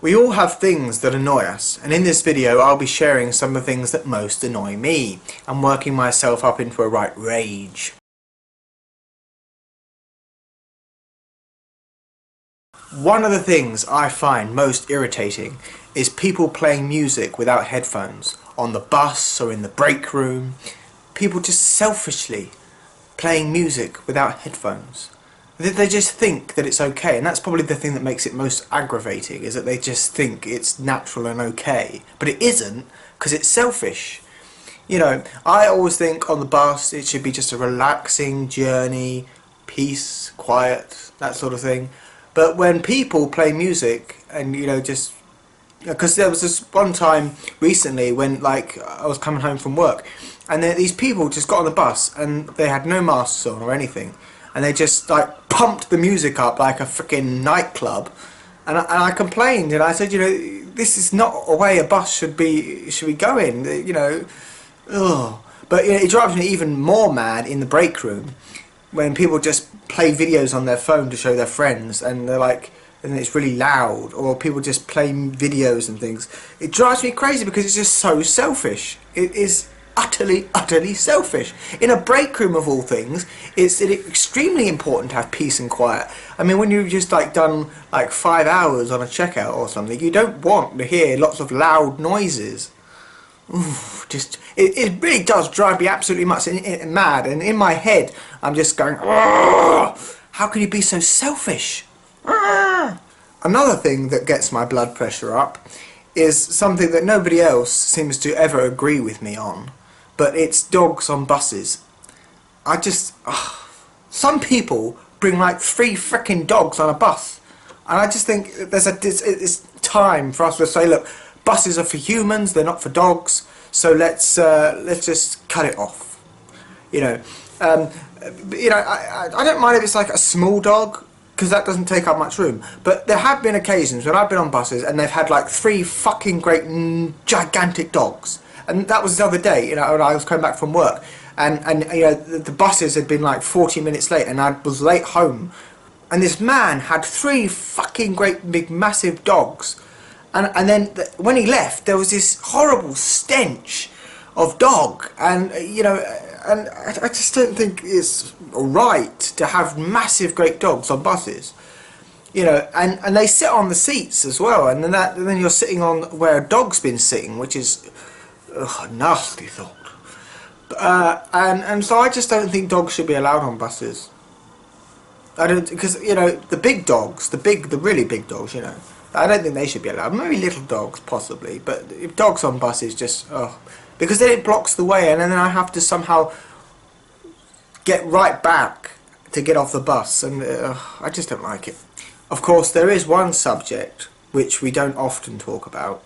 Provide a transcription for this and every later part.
We all have things that annoy us, and in this video I'll be sharing some of the things that most annoy me and working myself up into a right rage. One of the things I find most irritating is people playing music without headphones, on the bus or in the break room. People just selfishly playing music without headphones. They just think that it's okay, and that's probably the thing that makes it most aggravating, is that they just think it's natural and okay. But it isn't, because it's selfish. You know, I always think on the bus it should be just a relaxing journey, peace, quiet, that sort of thing. But when people play music and, you know, just... Because there was this one time recently when, like, I was coming home from work, and these people just got on the bus and they had no masks on or anything. And they just like pumped the music up like a freaking nightclub, and I complained and I said, you know, this is not a way a bus should be going, you know. Ugh. But you know, it drives me even more mad in the break room when people just play videos on their phone to show their friends, and they're like, and it's really loud, or people just play videos and things. It drives me crazy because it's just so selfish. It is utterly selfish. In a break room of all things, it's extremely important to have peace and quiet. I mean, when you've just like done like 5 hours on a checkout or something, you don't want to hear lots of loud noises. Oof, it really does drive me absolutely mad, and in my head I'm just going, how can you be so selfish? Another thing that gets my blood pressure up is something that nobody else seems to ever agree with me on. But it's dogs on buses. Some people bring like 3 frickin' dogs on a bus, and I just think it's time for us to say, look, buses are for humans, they're not for dogs, so let's just cut it off. You know, I don't mind if it's like a small dog, because that doesn't take up much room. But there have been occasions when I've been on buses and they've had like 3 fucking great gigantic dogs. And that was the other day, you know, when I was coming back from work, and you know, the buses had been like 40 minutes late, and I was late home, and this man had 3 fucking great big massive dogs, and then when he left, there was this horrible stench of dog, and you know, and I just don't think it's right to have massive great dogs on buses. You know, and they sit on the seats as well, and then you're sitting on where a dog's been sitting, which is a nasty thought. And so I just don't think dogs should be allowed on buses. I don't, because you know, the big dogs, the really big dogs, you know, I don't think they should be allowed. Maybe little dogs possibly, but if dogs on buses, just because then it blocks the way, and then I have to somehow get right back to get off the bus, and I just don't like it. Of course, there is one subject which we don't often talk about,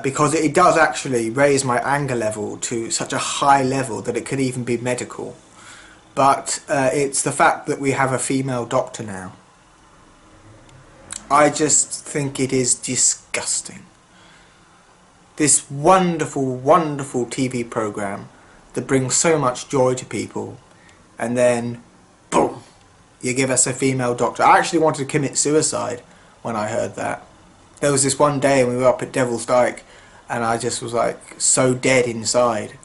because it does actually raise my anger level to such a high level that it could even be medical. But it's the fact that we have a female doctor now. I just think it is disgusting. This wonderful TV program that brings so much joy to people, and then boom, you give us a female doctor. I actually wanted to commit suicide when I heard that. There was this one day and we were up at Devil's Dyke, and I just was like so dead inside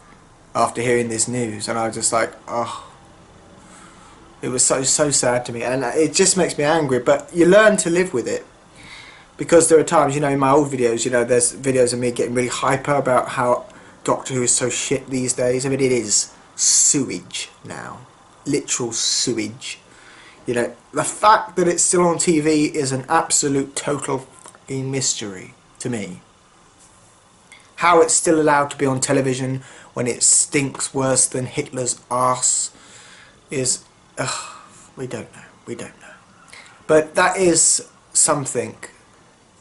after hearing this news, and I was just like, oh, it was so sad to me, and it just makes me angry. But you learn to live with it, because there are times, you know, in my old videos, you know, there's videos of me getting really hyper about how Doctor Who is so shit these days. I mean, it is sewage now, literal sewage. You know, the fact that it's still on TV is an absolute total fucking mystery to me. How it's still allowed to be on television when it stinks worse than Hitler's arse is, we don't know. But that is something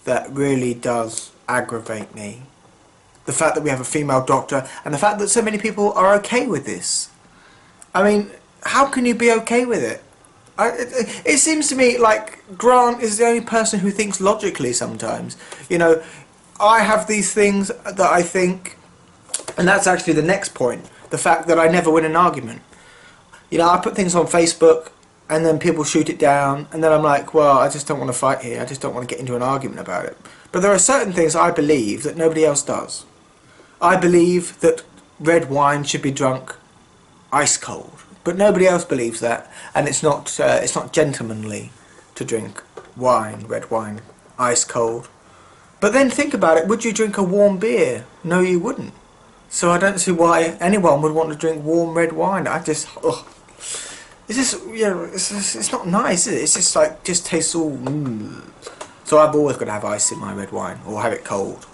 that really does aggravate me. The fact that we have a female doctor, and the fact that so many people are okay with this. I mean, how can you be okay with it? It seems to me like Grant is the only person who thinks logically sometimes. You know, I have these things that I think, and that's actually the next point, the fact that I never win an argument. You know, I put things on Facebook, and then people shoot it down, and then I'm like, well, I just don't want to fight here. I just don't want to get into an argument about it. But there are certain things I believe that nobody else does. I believe that red wine should be drunk ice cold, but nobody else believes that, and it's not gentlemanly to drink red wine, ice cold. But then think about it, would you drink a warm beer? No, you wouldn't. So I don't see why anyone would want to drink warm red wine. It's just, it's not nice, is it? It's just like, just tastes all, So I've always got to have ice in my red wine, or have it cold.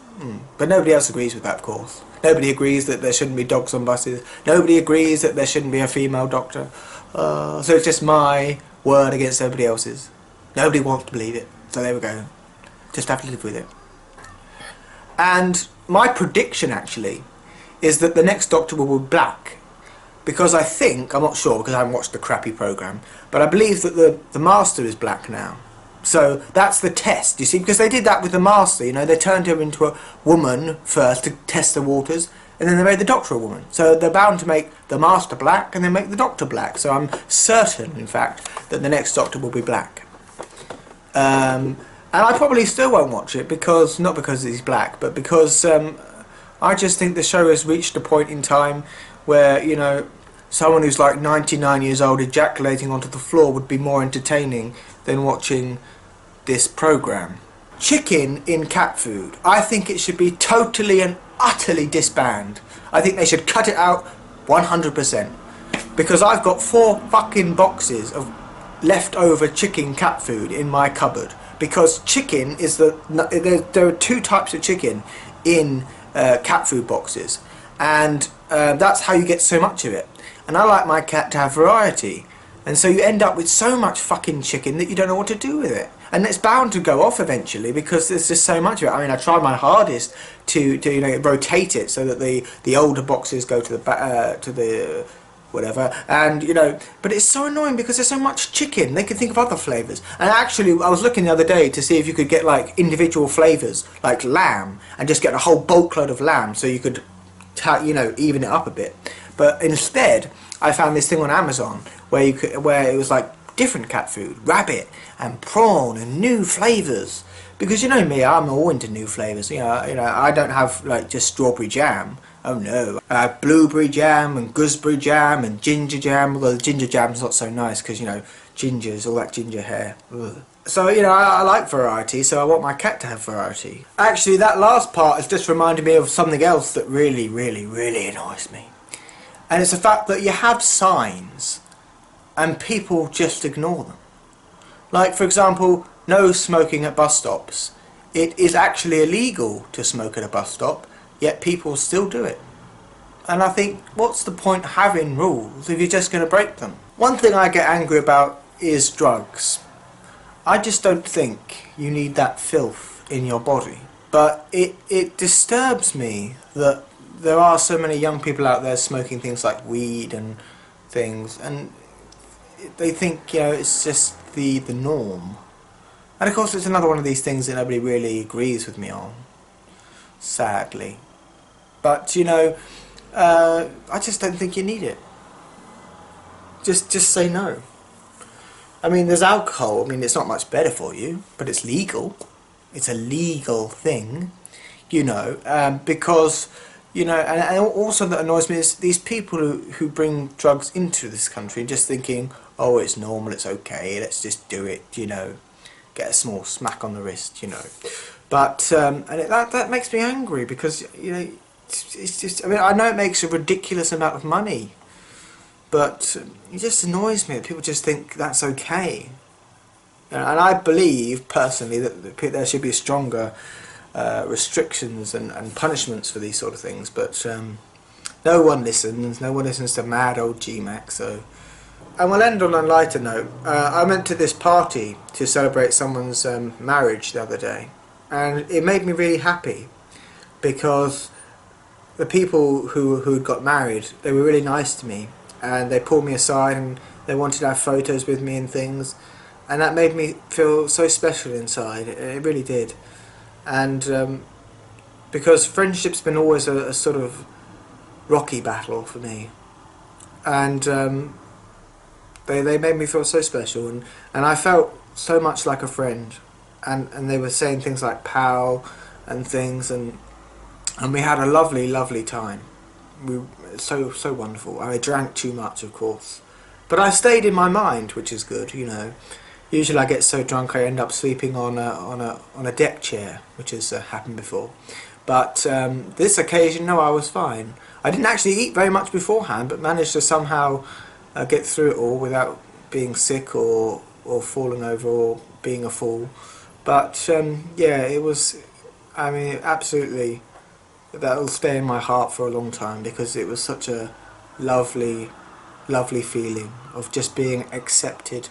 But nobody else agrees with that, of course. Nobody agrees that there shouldn't be dogs on buses. Nobody agrees that there shouldn't be a female doctor. So it's just my word against everybody else's. Nobody wants to believe it. So there we go. Just have to live with it. And my prediction, actually, is that the next Doctor will be black. Because I think, I'm not sure because I haven't watched the crappy programme, but I believe that the Master is black now. So that's the test, you see, because they did that with the Master, you know, they turned her into a woman first to test the waters, and then they made the Doctor a woman. So they're bound to make the Master black and then make the Doctor black. So I'm certain, in fact, that the next Doctor will be black. And I probably still won't watch it, because not because he's black, but because I just think the show has reached a point in time where, you know, someone who's like 99 years old ejaculating onto the floor would be more entertaining than watching this programme. Chicken in cat food. I think it should be totally and utterly disbanded. I think they should cut it out 100%. Because I've got 4 fucking boxes of leftover chicken cat food in my cupboard. Because chicken is there are 2 types of chicken in cat food boxes. And that's how you get so much of it. And I like my cat to have variety. And so you end up with so much fucking chicken that you don't know what to do with it. And it's bound to go off eventually because there's just so much of it. I mean, I try my hardest to you know, rotate it so that the older boxes go to the whatever, and you know, but it's so annoying because there's so much chicken. They could think of other flavours. And actually, I was looking the other day to see if you could get like individual flavours, like lamb, and just get a whole bulk load of lamb, so you could, you know, even it up a bit. But instead, I found this thing on Amazon where it was like different cat food, rabbit and prawn and new flavours. Because you know me, I'm all into new flavours. You know, I don't have like just strawberry jam. Oh no, blueberry jam and gooseberry jam and ginger jam. Although the ginger jam's not so nice because, you know, gingers, all that ginger hair. Ugh. So, you know, I like variety, so I want my cat to have variety. Actually, that last part has just reminded me of something else that really, really, really annoys me. And it's the fact that you have signs and people just ignore them. Like, for example, no smoking at bus stops. It is actually illegal to smoke at a bus stop, yet people still do it. And I think, what's the point having rules if you're just going to break them? One thing I get angry about is drugs. I just don't think you need that filth in your body. But it disturbs me that there are so many young people out there smoking things like weed and things, and they think, you know, it's just the norm. And of course it's another one of these things that nobody really agrees with me on, sadly. But, you know, I just don't think you need it. Just say no. I mean, there's alcohol. I mean, it's not much better for you, but it's legal. It's a legal thing, you know, because, you know, and also that annoys me is these people who bring drugs into this country just thinking, oh, it's normal, it's okay, let's just do it, you know, get a small smack on the wrist, you know. But, and that makes me angry because, you know, it's just, I mean, I know it makes a ridiculous amount of money, but it just annoys me that people just think that's okay. And I believe, personally, that there should be stronger restrictions and punishments for these sort of things, but no one listens to mad old GMAC, so... And we'll end on a lighter note. I went to this party to celebrate someone's marriage the other day, and it made me really happy because the people who'd got married, they were really nice to me, and they pulled me aside and they wanted to have photos with me and things, and that made me feel so special inside. It really did. And because friendship's been always a sort of rocky battle for me, and They made me feel so special, and I felt so much like a friend. And they were saying things like pal and things, and we had a lovely, lovely time. We so wonderful. I drank too much, of course, but I stayed in my mind, which is good, you know. Usually, I get so drunk I end up sleeping on a deck chair, which has happened before. But this occasion, no, I was fine. I didn't actually eat very much beforehand, but managed to somehow get through it all without being sick or falling over or being a fool. But yeah, it was. I mean, absolutely. That'll stay in my heart for a long time because it was such a lovely, lovely feeling of just being accepted